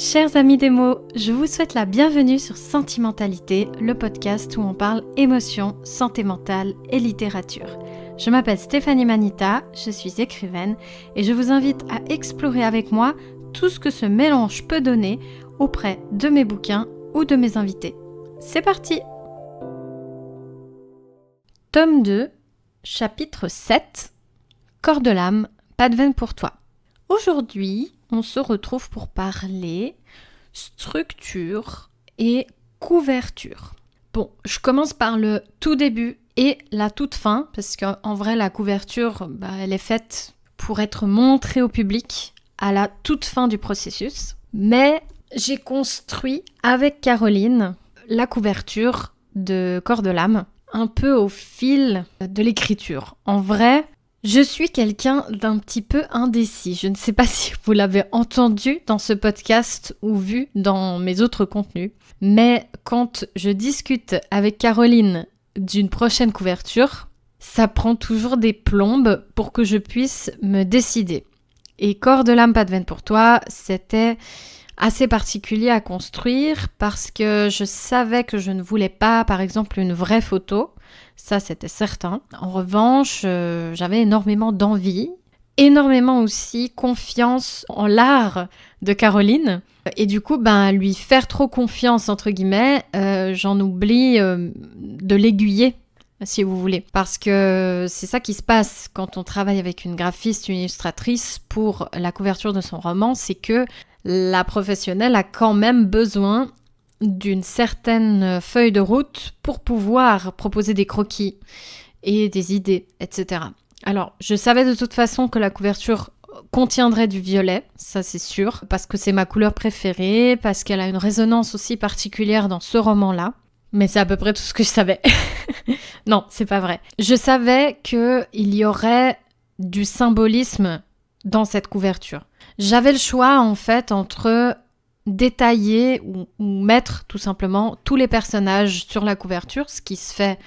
Chers amis des mots, je vous souhaite la bienvenue sur Sentimentalité, le podcast où on parle émotions, santé mentale et littérature. Je m'appelle Stéphanie Manita, je suis écrivaine et je vous invite à explorer avec moi tout ce que ce mélange peut donner auprès de mes bouquins ou de mes invités. C'est parti! Tome 2, chapitre 7, Corps de l'âme, pas de veine pour toi. Aujourd'hui, on se retrouve pour parler structure et couverture. Bon, je commence par le tout début et la toute fin, parce qu'en vrai, la couverture, elle est faite pour être montrée au public à la toute fin du processus. Mais j'ai construit avec Caroline la couverture de Corps de l'âme, un peu au fil de l'écriture. En vrai, je suis quelqu'un d'un petit peu indécis. Je ne sais pas si vous l'avez entendu dans ce podcast ou vu dans mes autres contenus, mais quand je discute avec Caroline d'une prochaine couverture, ça prend toujours des plombes pour que je puisse me décider. Et Corps de l'âme, pas de veine pour toi, c'était assez particulier à construire parce que je savais que je ne voulais pas, par exemple, une vraie photo. Ça, c'était certain. En revanche, j'avais énormément d'envie, énormément aussi confiance en l'art de Caroline. Et du coup, lui faire trop confiance, entre guillemets, j'en oublie de l'aiguiller, si vous voulez. Parce que c'est ça qui se passe quand on travaille avec une graphiste, une illustratrice pour la couverture de son roman, c'est que la professionnelle a quand même besoin d'une certaine feuille de route pour pouvoir proposer des croquis et des idées, etc. Alors, je savais de toute façon que la couverture contiendrait du violet, ça c'est sûr, parce que c'est ma couleur préférée, parce qu'elle a une résonance aussi particulière dans ce roman-là. Mais c'est à peu près tout ce que je savais. Non, c'est pas vrai. Je savais qu'il y aurait du symbolisme dans cette couverture. J'avais le choix en fait entre détailler ou mettre tout simplement tous les personnages sur la couverture, ce qui se fait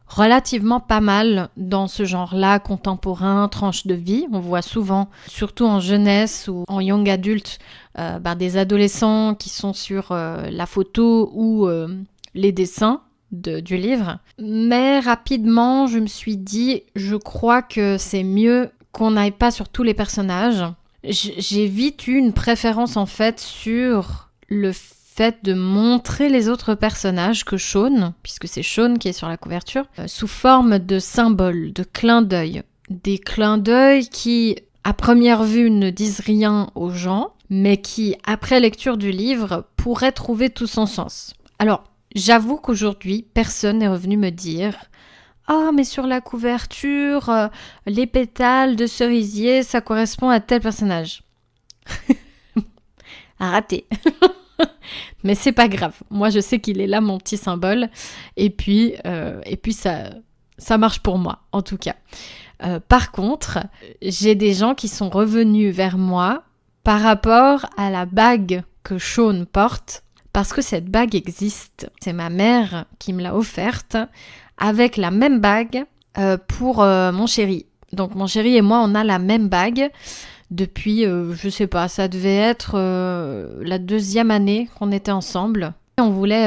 relativement pas mal dans ce genre-là, contemporain, tranche de vie. On voit souvent, surtout en jeunesse ou en young adulte, des adolescents qui sont sur la photo ou les dessins du livre. Mais rapidement, je me suis dit, je crois que c'est mieux qu'on n'aille pas sur tous les personnages. J'ai vite eu une préférence en fait sur le fait de montrer les autres personnages que Sean, puisque c'est Sean qui est sur la couverture, sous forme de symboles, de clins d'œil. Des clins d'œil qui, à première vue, ne disent rien aux gens, mais qui, après lecture du livre, pourraient trouver tout son sens. Alors, j'avoue qu'aujourd'hui, personne n'est revenu me dire « Ah, mais sur la couverture, les pétales de cerisier, ça correspond à tel personnage. » Raté. Mais c'est pas grave. Moi, je sais qu'il est là, mon petit symbole. Et puis ça marche pour moi, en tout cas. Par contre, j'ai des gens qui sont revenus vers moi par rapport à la bague que Sean porte, parce que cette bague existe. C'est ma mère qui me l'a offerte, avec la même bague pour mon chéri. Donc mon chéri et moi, on a la même bague depuis, je sais pas, ça devait être la 2e année qu'on était ensemble. On voulait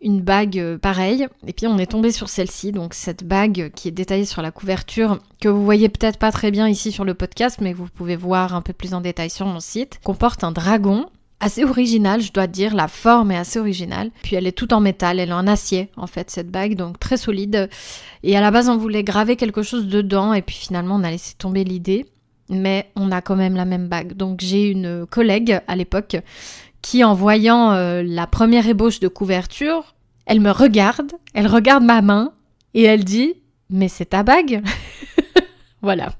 une bague pareille, et puis on est tombé sur celle-ci, donc cette bague qui est détaillée sur la couverture, que vous voyez peut-être pas très bien ici sur le podcast, mais que vous pouvez voir un peu plus en détail sur mon site, comporte un dragon. Assez original, je dois dire, la forme est assez originale. Puis elle est toute en métal, elle est en acier en fait cette bague, donc très solide. Et à la base on voulait graver quelque chose dedans et puis finalement on a laissé tomber l'idée. Mais on a quand même la même bague. Donc j'ai une collègue à l'époque qui en voyant la première ébauche de couverture, elle me regarde, elle regarde ma main et elle dit « Mais c'est ta bague ?» Voilà.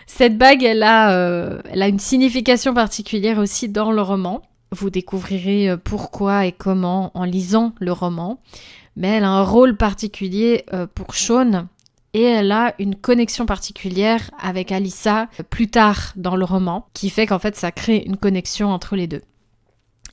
Cette bague, elle a une signification particulière aussi dans le roman. Vous découvrirez pourquoi et comment en lisant le roman. Mais elle a un rôle particulier pour Sean et elle a une connexion particulière avec Alyssa plus tard dans le roman, qui fait qu'en fait ça crée une connexion entre les deux.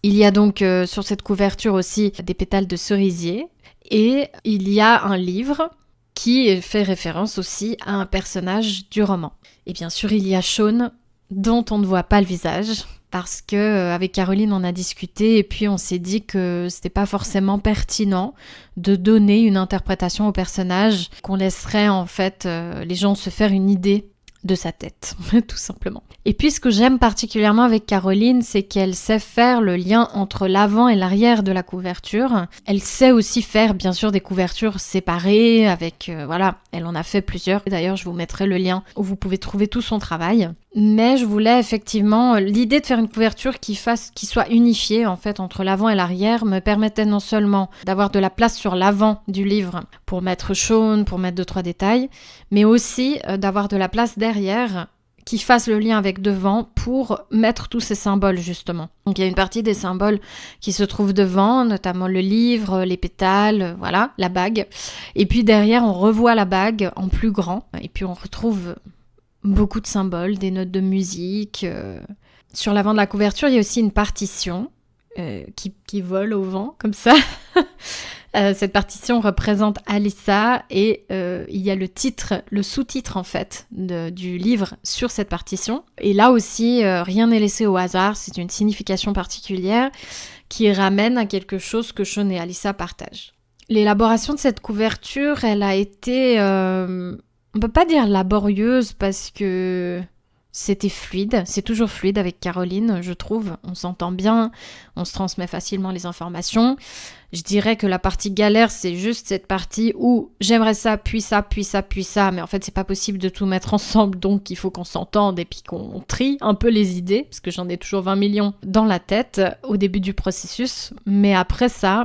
Il y a donc sur cette couverture aussi des pétales de cerisier et il y a un livre qui fait référence aussi à un personnage du roman. Et bien sûr, il y a Sean, dont on ne voit pas le visage, parce que avec Caroline on a discuté et puis on s'est dit que c'était pas forcément pertinent de donner une interprétation au personnage, qu'on laisserait en fait les gens se faire une idée de sa tête, tout simplement. Et puis ce que j'aime particulièrement avec Caroline, c'est qu'elle sait faire le lien entre l'avant et l'arrière de la couverture. Elle sait aussi faire bien sûr des couvertures séparées avec, voilà, elle en a fait plusieurs. D'ailleurs, je vous mettrai le lien où vous pouvez trouver tout son travail. Mais je voulais effectivement, l'idée de faire une couverture qui soit unifiée en fait entre l'avant et l'arrière me permettait non seulement d'avoir de la place sur l'avant du livre pour mettre Shaun, pour mettre 2-3 détails, mais aussi d'avoir de la place derrière qui fasse le lien avec devant pour mettre tous ces symboles justement. Donc il y a une partie des symboles qui se trouvent devant, notamment le livre, les pétales, voilà, la bague. Et puis derrière on revoit la bague en plus grand et puis on retrouve beaucoup de symboles, des notes de musique. Sur l'avant de la couverture, il y a aussi une partition qui vole au vent, comme ça. Cette partition représente Alyssa et il y a le titre, le sous-titre en fait du livre sur cette partition. Et là aussi, rien n'est laissé au hasard, c'est une signification particulière qui ramène à quelque chose que Shaun et Alyssa partagent. L'élaboration de cette couverture, elle a été... on peut pas dire laborieuse parce que c'était fluide, c'est toujours fluide avec Caroline, je trouve. On s'entend bien, on se transmet facilement les informations. Je dirais que la partie galère, c'est juste cette partie où j'aimerais ça, puis ça, puis ça, puis ça, mais en fait, c'est pas possible de tout mettre ensemble, donc il faut qu'on s'entende et puis qu'on trie un peu les idées, parce que j'en ai toujours 20 millions dans la tête au début du processus. Mais après ça,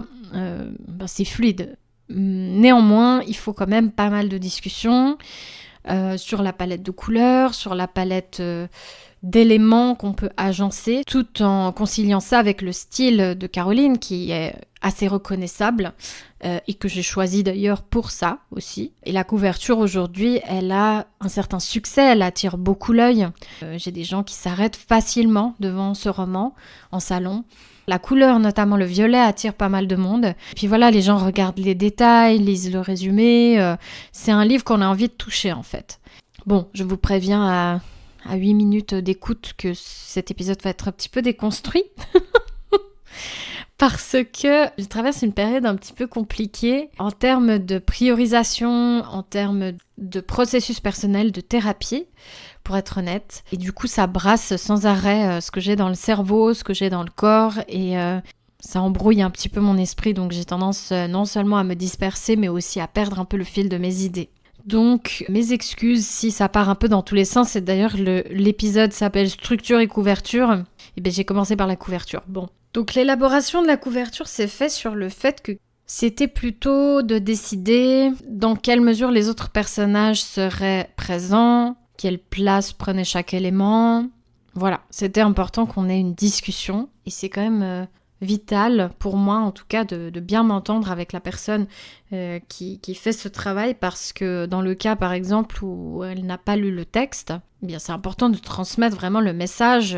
c'est fluide. Néanmoins, il faut quand même pas mal de discussions sur la palette de couleurs, sur la palette d'éléments qu'on peut agencer, tout en conciliant ça avec le style de Caroline qui est assez reconnaissable et que j'ai choisi d'ailleurs pour ça aussi. Et la couverture aujourd'hui, elle a un certain succès, elle attire beaucoup l'œil. J'ai des gens qui s'arrêtent facilement devant ce roman en salon. La couleur, notamment le violet, attire pas mal de monde. Et puis voilà, les gens regardent les détails, lisent le résumé. C'est un livre qu'on a envie de toucher en fait. Bon, je vous préviens à 8 minutes d'écoute que cet épisode va être un petit peu déconstruit. Parce que je traverse une période un petit peu compliquée en termes de priorisation, en termes de processus personnel, de thérapie, pour être honnête. Et du coup, ça brasse sans arrêt ce que j'ai dans le cerveau, ce que j'ai dans le corps, et ça embrouille un petit peu mon esprit, donc j'ai tendance non seulement à me disperser, mais aussi à perdre un peu le fil de mes idées. Donc, mes excuses si ça part un peu dans tous les sens, et d'ailleurs l'épisode s'appelle Structure et couverture, et bien j'ai commencé par la couverture, bon. Donc l'élaboration de la couverture s'est faite sur le fait que c'était plutôt de décider dans quelle mesure les autres personnages seraient présents, quelle place prenait chaque élément. Voilà, c'était important qu'on ait une discussion et c'est quand même vital pour moi en tout cas de bien m'entendre avec la personne qui fait ce travail parce que dans le cas par exemple où elle n'a pas lu le texte, eh bien c'est important de transmettre vraiment le message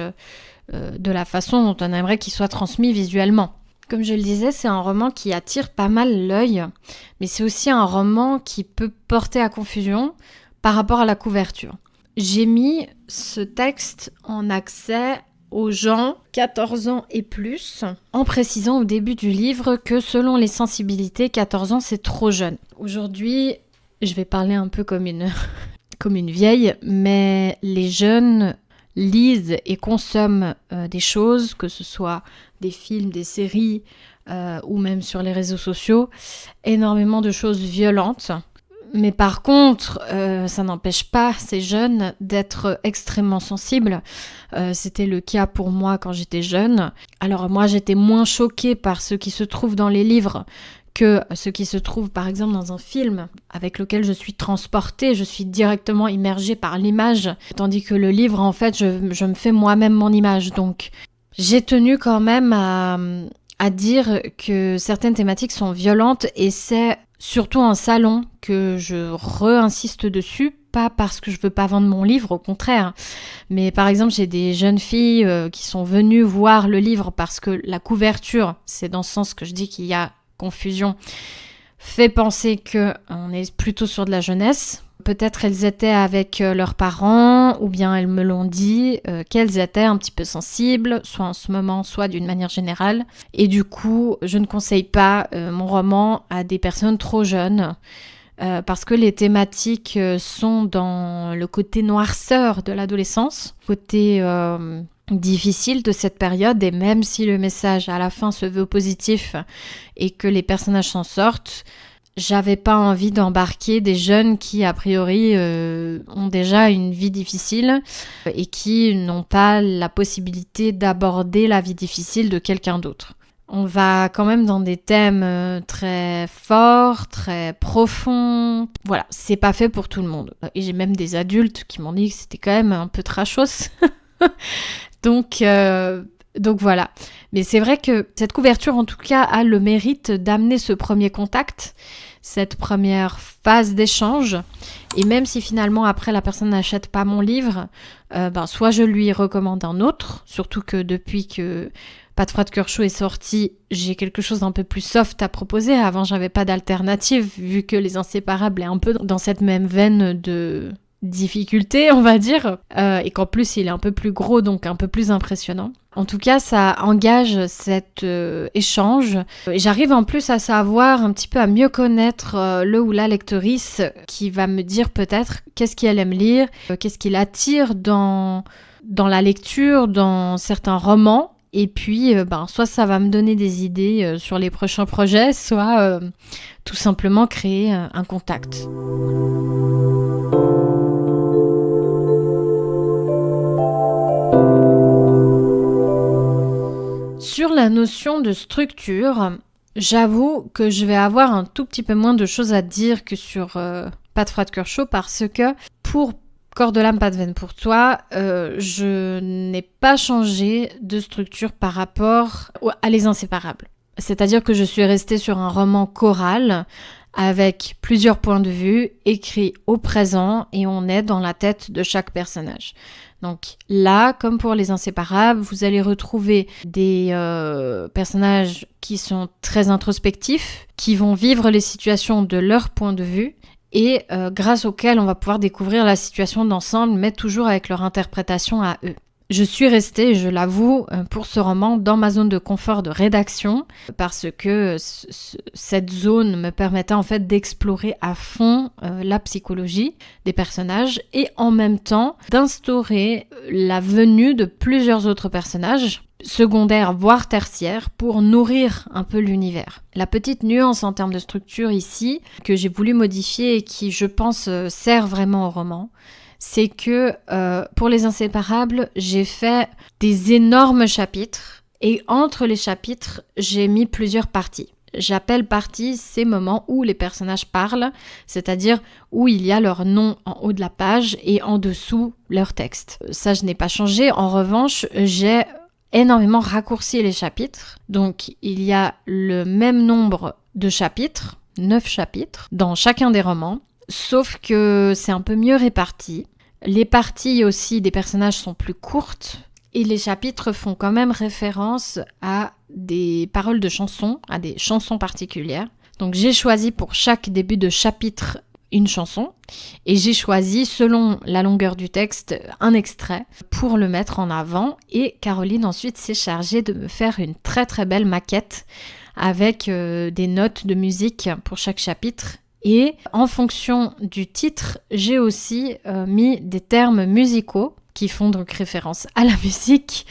de la façon dont on aimerait qu'il soit transmis visuellement. Comme je le disais, c'est un roman qui attire pas mal l'œil, mais c'est aussi un roman qui peut porter à confusion par rapport à la couverture. J'ai mis ce texte en accès aux gens 14 ans et plus, en précisant au début du livre que selon les sensibilités, 14 ans c'est trop jeune. Aujourd'hui, je vais parler un peu comme une vieille, mais les jeunes lisent et consomment des choses, que ce soit des films, des séries ou même sur les réseaux sociaux, énormément de choses violentes. Mais par contre, ça n'empêche pas ces jeunes d'être extrêmement sensibles. C'était le cas pour moi quand j'étais jeune. Alors moi, j'étais moins choquée par ce qui se trouve dans les livres que ce qui se trouve par exemple dans un film avec lequel je suis transportée, je suis directement immergée par l'image, tandis que le livre, en fait, je me fais moi-même mon image. Donc, j'ai tenu quand même à dire que certaines thématiques sont violentes et c'est surtout en salon que je re-insiste dessus, pas parce que je veux pas vendre mon livre, au contraire. Mais par exemple, j'ai des jeunes filles qui sont venues voir le livre parce que la couverture, c'est dans ce sens que je dis qu'il y a confusion, fait penser qu'on est plutôt sur de la jeunesse. peut-être elles étaient avec leurs parents, ou bien elles me l'ont dit, qu'elles étaient un petit peu sensibles, soit en ce moment, soit d'une manière générale. Et du coup, je ne conseille pas mon roman à des personnes trop jeunes, parce que les thématiques sont dans le côté noirceur de l'adolescence, côté difficile de cette période, et même si le message à la fin se veut positif et que les personnages s'en sortent, j'avais pas envie d'embarquer des jeunes qui a priori ont déjà une vie difficile et qui n'ont pas la possibilité d'aborder la vie difficile de quelqu'un d'autre. On va quand même dans des thèmes très forts, très profonds. Voilà, c'est pas fait pour tout le monde. Et j'ai même des adultes qui m'ont dit que c'était quand même un peu trashos. Donc voilà. Mais c'est vrai que cette couverture, en tout cas, a le mérite d'amener ce premier contact, cette première phase d'échange. Et même si finalement, après, la personne n'achète pas mon livre, soit je lui recommande un autre, surtout que depuis que Pas de froid de cœur chaud est sorti, j'ai quelque chose d'un peu plus soft à proposer. Avant, j'avais pas d'alternative, vu que Les Inséparables est un peu dans cette même veine de difficulté, on va dire, et qu'en plus, il est un peu plus gros, donc un peu plus impressionnant. En tout cas, ça engage cet échange. Et j'arrive en plus à savoir, un petit peu à mieux connaître le ou la lectrice qui va me dire peut-être qu'est-ce qu'elle aime lire, qu'est-ce qui l'attire dans la lecture, dans certains romans. Et puis, soit ça va me donner des idées sur les prochains projets, soit tout simplement créer un contact. Sur la notion de structure, j'avoue que je vais avoir un tout petit peu moins de choses à dire que sur Pas de froid de cœur chaud, parce que pour Corps de l'âme, pas de veine pour toi, je n'ai pas changé de structure par rapport à Les Inséparables. C'est-à-dire que je suis restée sur un roman choral avec plusieurs points de vue, écrits au présent, et on est dans la tête de chaque personnage. Donc là, comme pour Les Inséparables, vous allez retrouver des personnages qui sont très introspectifs, qui vont vivre les situations de leur point de vue, et grâce auxquels on va pouvoir découvrir la situation d'ensemble, mais toujours avec leur interprétation à eux. Je suis restée, je l'avoue, pour ce roman dans ma zone de confort de rédaction, parce que cette zone me permettait en fait d'explorer à fond la psychologie des personnages et en même temps d'instaurer la venue de plusieurs autres personnages, secondaires voire tertiaires, pour nourrir un peu l'univers. La petite nuance en termes de structure ici, que j'ai voulu modifier et qui je pense sert vraiment au roman, c'est que pour Les Inséparables, j'ai fait des énormes chapitres et entre les chapitres, j'ai mis plusieurs parties. J'appelle parties ces moments où les personnages parlent, c'est-à-dire où il y a leur nom en haut de la page et en dessous leur texte. Ça, je n'ai pas changé. En revanche, j'ai énormément raccourci les chapitres. Donc, il y a le même nombre de chapitres, 9 chapitres, dans chacun des romans, sauf que c'est un peu mieux réparti. Les parties aussi des personnages sont plus courtes et les chapitres font quand même référence à des paroles de chansons, à des chansons particulières. Donc j'ai choisi pour chaque début de chapitre une chanson et j'ai choisi selon la longueur du texte un extrait pour le mettre en avant, et Caroline ensuite s'est chargée de me faire une très très belle maquette avec des notes de musique pour chaque chapitre. Et en fonction du titre, j'ai aussi mis des termes musicaux qui font donc référence à la musique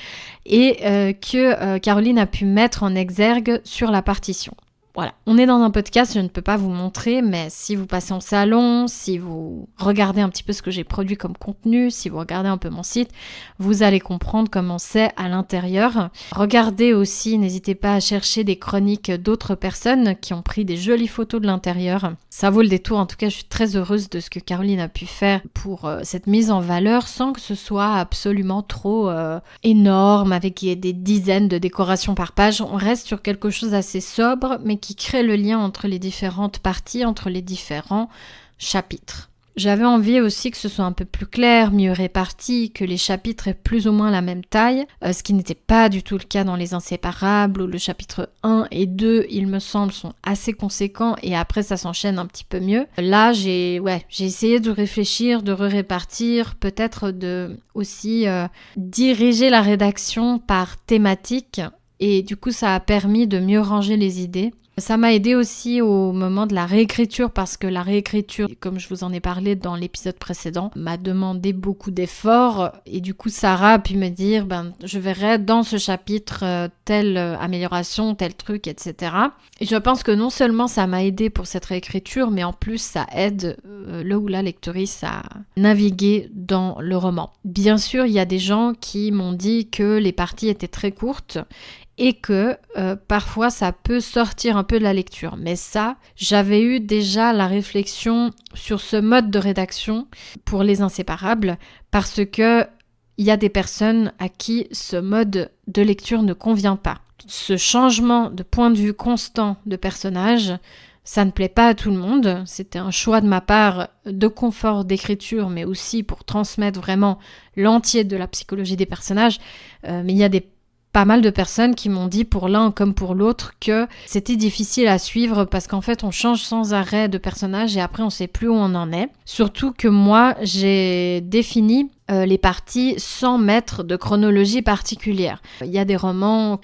et que Caroline a pu mettre en exergue sur la partition. Voilà, on est dans un podcast, je ne peux pas vous montrer, mais si vous passez en salon, si vous regardez un petit peu ce que j'ai produit comme contenu, si vous regardez un peu mon site, vous allez comprendre comment c'est à l'intérieur. Regardez aussi, n'hésitez pas à chercher des chroniques d'autres personnes qui ont pris des jolies photos de l'intérieur. Ça vaut le détour, en tout cas je suis très heureuse de ce que Caroline a pu faire pour cette mise en valeur sans que ce soit absolument trop énorme avec des dizaines de décorations par page. On reste sur quelque chose d'assez sobre mais qui crée le lien entre les différentes parties, entre les différents chapitres. J'avais envie aussi que ce soit un peu plus clair, mieux réparti, que les chapitres aient plus ou moins la même taille, ce qui n'était pas du tout le cas dans Les Inséparables, où le chapitre 1 et 2, il me semble, sont assez conséquents et après ça s'enchaîne un petit peu mieux. Là, j'ai essayé de réfléchir, de répartir, peut-être de aussi diriger la rédaction par thématique et du coup ça a permis de mieux ranger les idées. Ça m'a aidé aussi au moment de la réécriture parce que la réécriture, comme je vous en ai parlé dans l'épisode précédent, m'a demandé beaucoup d'efforts et du coup Sarah a pu me dire je verrai dans ce chapitre telle amélioration, tel truc, etc. Et je pense que non seulement ça m'a aidé pour cette réécriture, mais en plus ça aide le ou la lectrice à naviguer dans le roman. Bien sûr, il y a des gens qui m'ont dit que les parties étaient très courtes et que parfois ça peut sortir un peu de la lecture. Mais ça, j'avais eu déjà la réflexion sur ce mode de rédaction pour Les Inséparables parce que il y a des personnes à qui ce mode de lecture ne convient pas. Ce changement de point de vue constant de personnage, ça ne plaît pas à tout le monde. C'était un choix de ma part de confort d'écriture, mais aussi pour transmettre vraiment l'entier de la psychologie des personnages. Mais il y a pas mal de personnes qui m'ont dit pour l'un comme pour l'autre que c'était difficile à suivre parce qu'en fait on change sans arrêt de personnage et après on sait plus où on en est. Surtout que moi j'ai défini les parties sans mettre de chronologie particulière. Il y a des romans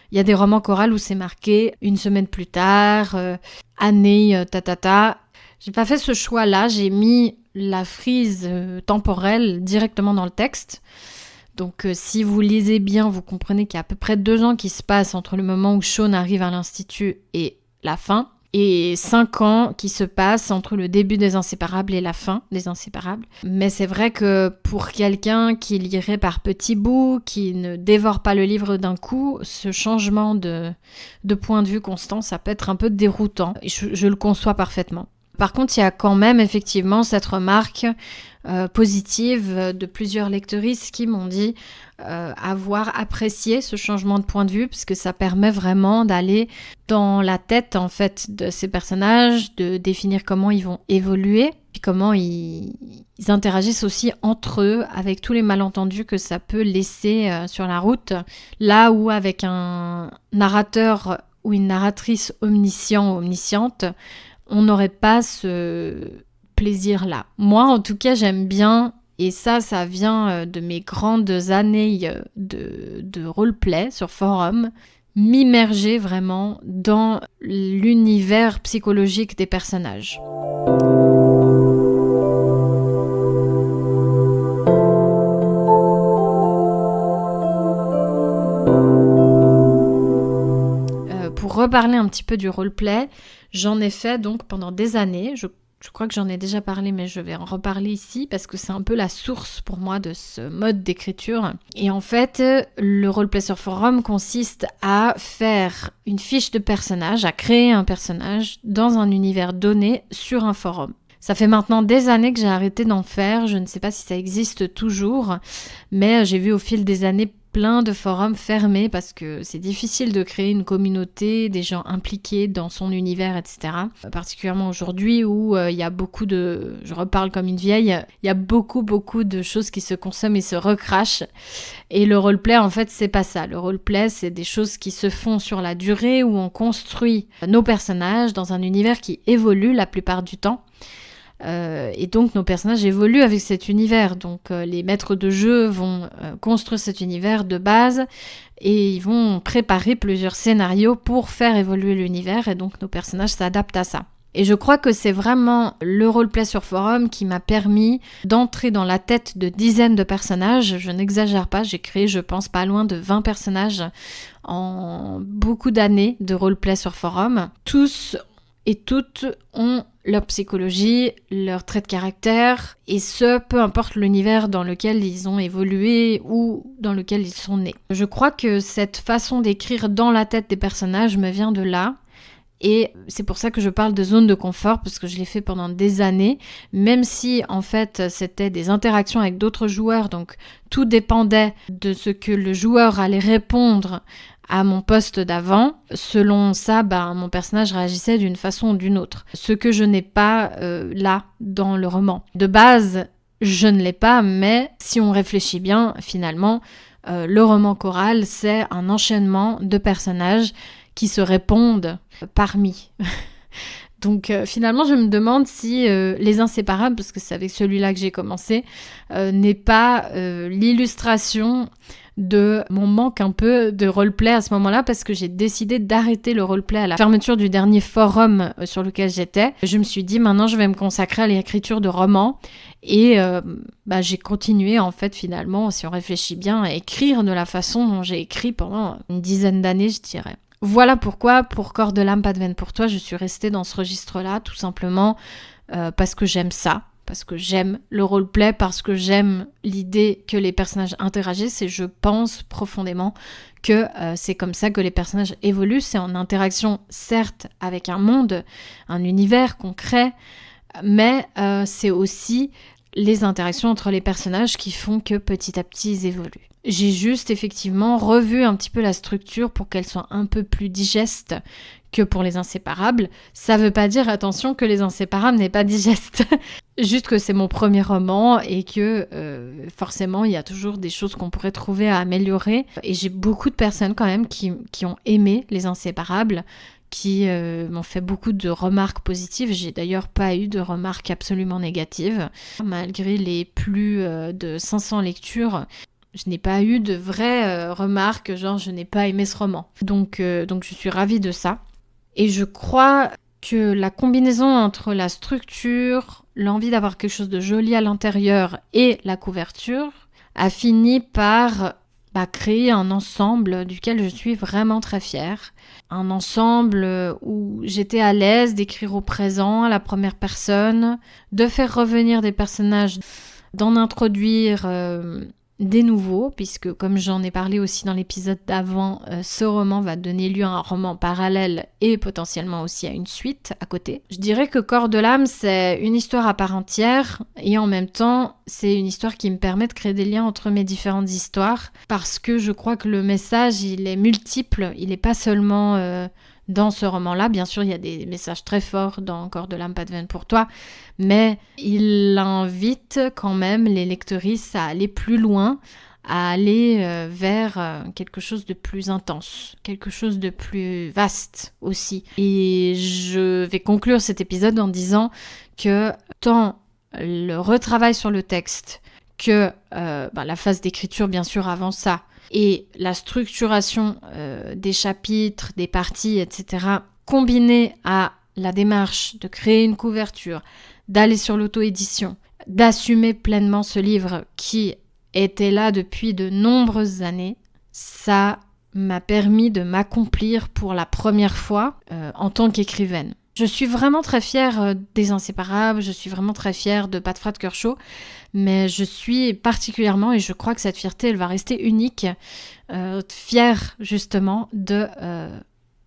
chorales où c'est marqué une semaine plus tard, année J'ai pas fait ce choix-là, j'ai mis la frise temporelle directement dans le texte. Donc si vous lisez bien, vous comprenez qu'il y a à peu près 2 ans qui se passent entre le moment où Shaun arrive à l'Institut et la fin, et 5 ans qui se passent entre le début des Inséparables et la fin des Inséparables. Mais c'est vrai que pour quelqu'un qui lirait par petits bouts, qui ne dévore pas le livre d'un coup, ce changement de point de vue constant, ça peut être un peu déroutant, et je le conçois parfaitement. Par contre, il y a quand même effectivement cette remarque positive de plusieurs lectrices qui m'ont dit avoir apprécié ce changement de point de vue parce que ça permet vraiment d'aller dans la tête en fait de ces personnages, de définir comment ils vont évoluer, puis comment ils interagissent aussi entre eux avec tous les malentendus que ça peut laisser sur la route. Là où avec un narrateur ou une narratrice omniscient ou omnisciente, on n'aurait pas ce plaisir-là. Moi, en tout cas, j'aime bien, et ça vient de mes grandes années de roleplay sur forum, m'immerger vraiment dans l'univers psychologique des personnages. Pour reparler un petit peu du roleplay, j'en ai fait donc pendant des années. Je crois que j'en ai déjà parlé, mais je vais en reparler ici parce que c'est un peu la source pour moi de ce mode d'écriture. Et en fait, le roleplay sur forum consiste à faire une fiche de personnage, à créer un personnage dans un univers donné sur un forum. Ça fait maintenant des années que j'ai arrêté d'en faire, je ne sais pas si ça existe toujours, mais j'ai vu au fil des années plein de forums fermés parce que c'est difficile de créer une communauté, des gens impliqués dans son univers, etc. Particulièrement aujourd'hui où il y a beaucoup de... Je reparle comme une vieille, il y a beaucoup de choses qui se consomment et se recrachent. Et le roleplay, en fait, c'est pas ça. Le roleplay, c'est des choses qui se font sur la durée où on construit nos personnages dans un univers qui évolue la plupart du temps. Et donc nos personnages évoluent avec cet univers, donc les maîtres de jeu vont construire cet univers de base et ils vont préparer plusieurs scénarios pour faire évoluer l'univers et donc nos personnages s'adaptent à ça. Et je crois que c'est vraiment le roleplay sur forum qui m'a permis d'entrer dans la tête de dizaines de personnages. Je n'exagère pas, j'ai créé je pense pas loin de 20 personnages en beaucoup d'années de roleplay sur forum. Tous et toutes ont leur psychologie, leur trait de caractère, et ce, peu importe l'univers dans lequel ils ont évolué ou dans lequel ils sont nés. Je crois que cette façon d'écrire dans la tête des personnages me vient de là, et c'est pour ça que je parle de zone de confort, parce que je l'ai fait pendant des années, même si en fait c'était des interactions avec d'autres joueurs, donc tout dépendait de ce que le joueur allait répondre à mon poste d'avant, selon ça, mon personnage réagissait d'une façon ou d'une autre. Ce que je n'ai pas là dans le roman. De base, je ne l'ai pas, mais si on réfléchit bien, finalement, le roman choral, c'est un enchaînement de personnages qui se répondent parmi. Donc finalement, je me demande si Les Inséparables, parce que c'est avec celui-là que j'ai commencé, n'est pas l'illustration de mon manque un peu de roleplay à ce moment-là, parce que j'ai décidé d'arrêter le roleplay à la fermeture du dernier forum sur lequel j'étais. Je me suis dit, maintenant, je vais me consacrer à l'écriture de romans. Et j'ai continué, en fait, finalement, si on réfléchit bien, à écrire de la façon dont j'ai écrit pendant une dizaine d'années, je dirais. Voilà pourquoi, pour Corps de l'âme, pas de veine pour toi, je suis restée dans ce registre-là, tout simplement parce que j'aime ça, parce que j'aime le roleplay, parce que j'aime l'idée que les personnages interagissent, et je pense profondément que c'est comme ça que les personnages évoluent. C'est en interaction, certes, avec un monde, un univers qu'on crée, mais c'est aussi les interactions entre les personnages qui font que petit à petit ils évoluent. J'ai juste effectivement revu un petit peu la structure pour qu'elle soit un peu plus digeste que pour Les Inséparables. Ça veut pas dire, attention, que Les Inséparables n'est pas digeste. Juste que c'est mon premier roman et que forcément il y a toujours des choses qu'on pourrait trouver à améliorer. Et j'ai beaucoup de personnes quand même qui ont aimé Les Inséparables, qui m'ont fait beaucoup de remarques positives. J'ai d'ailleurs pas eu de remarques absolument négatives. Malgré les plus de 500 lectures, je n'ai pas eu de vraies remarques, genre je n'ai pas aimé ce roman. Donc je suis ravie de ça. Et je crois que la combinaison entre la structure, l'envie d'avoir quelque chose de joli à l'intérieur et la couverture a fini par créer un ensemble duquel je suis vraiment très fière. Un ensemble où j'étais à l'aise d'écrire au présent, à la première personne, de faire revenir des personnages, d'en introduire des nouveaux, puisque comme j'en ai parlé aussi dans l'épisode d'avant, ce roman va donner lieu à un roman parallèle et potentiellement aussi à une suite à côté. Je dirais que Corps de l'âme, c'est une histoire à part entière, et en même temps, c'est une histoire qui me permet de créer des liens entre mes différentes histoires, parce que je crois que le message, il est multiple, il n'est pas seulement dans ce roman-là. Bien sûr, il y a des messages très forts dans Corps de l'âme, pas de veine pour toi, mais il invite quand même les lectrices à aller plus loin, à aller vers quelque chose de plus intense, quelque chose de plus vaste aussi. Et je vais conclure cet épisode en disant que tant le retravail sur le texte que la phase d'écriture, bien sûr, avant ça, et la structuration des chapitres, des parties, etc., combinée à la démarche de créer une couverture, d'aller sur l'auto-édition, d'assumer pleinement ce livre qui était là depuis de nombreuses années, ça m'a permis de m'accomplir pour la première fois en tant qu'écrivaine. Je suis vraiment très fière des Inséparables, je suis vraiment très fière de Pas de frat de cœur chaud, mais je suis particulièrement, et je crois que cette fierté, elle va rester unique, fière justement de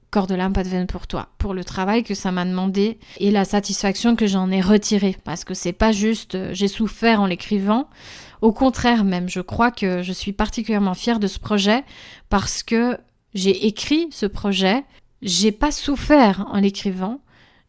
Corps de l'âme, pas de veine pour toi, pour le travail que ça m'a demandé et la satisfaction que j'en ai retirée, parce que c'est pas juste j'ai souffert en l'écrivant, au contraire même, je crois que je suis particulièrement fière de ce projet parce que j'ai écrit ce projet, j'ai pas souffert en l'écrivant,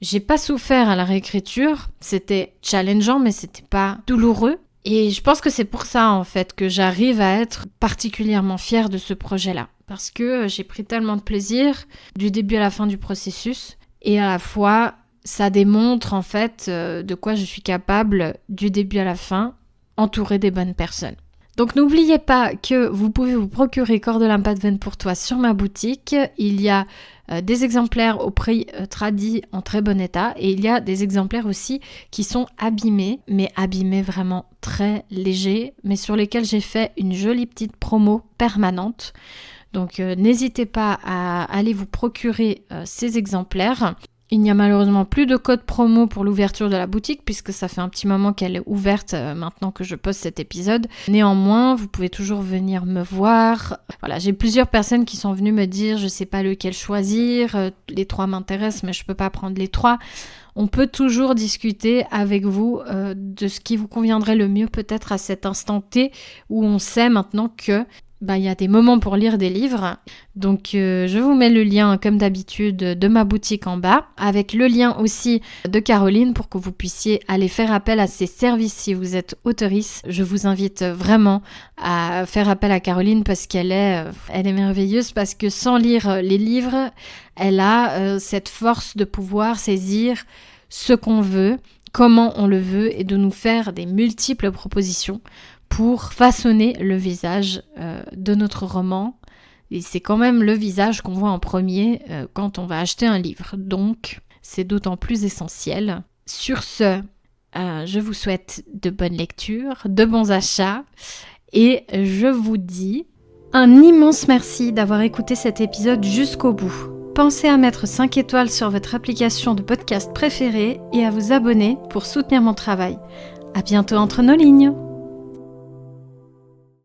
j'ai pas souffert à la réécriture, c'était challengeant mais c'était pas douloureux. Et je pense que c'est pour ça en fait que j'arrive à être particulièrement fière de ce projet-là. Parce que j'ai pris tellement de plaisir du début à la fin du processus. Et à la fois, ça démontre en fait de quoi je suis capable du début à la fin, entourée des bonnes personnes. Donc n'oubliez pas que vous pouvez vous procurer Corps de l'âme, pas de veine pour toi sur ma boutique. Il y a des exemplaires au prix tradi en très bon état et il y a des exemplaires aussi qui sont abîmés, mais abîmés vraiment très légers, mais sur lesquels j'ai fait une jolie petite promo permanente. Donc n'hésitez pas à aller vous procurer ces exemplaires. Il n'y a malheureusement plus de code promo pour l'ouverture de la boutique puisque ça fait un petit moment qu'elle est ouverte maintenant que je poste cet épisode. Néanmoins, vous pouvez toujours venir me voir. Voilà, j'ai plusieurs personnes qui sont venues me dire je sais pas lequel choisir, les 3 m'intéressent mais je peux pas prendre les 3. On peut toujours discuter avec vous de ce qui vous conviendrait le mieux peut-être à cet instant T où on sait maintenant que il y a des moments pour lire des livres. Donc je vous mets le lien comme d'habitude de ma boutique en bas, avec le lien aussi de Caroline pour que vous puissiez aller faire appel à ses services si vous êtes auteurice. Je vous invite vraiment à faire appel à Caroline parce qu'elle est merveilleuse, parce que sans lire les livres, elle a cette force de pouvoir saisir ce qu'on veut, comment on le veut et de nous faire des multiples propositions pour façonner le visage de notre roman. Et c'est quand même le visage qu'on voit en premier quand on va acheter un livre. Donc, c'est d'autant plus essentiel. Sur ce, je vous souhaite de bonnes lectures, de bons achats. Et je vous dis un immense merci d'avoir écouté cet épisode jusqu'au bout. Pensez à mettre 5 étoiles sur votre application de podcast préférée et à vous abonner pour soutenir mon travail. À bientôt entre nos lignes.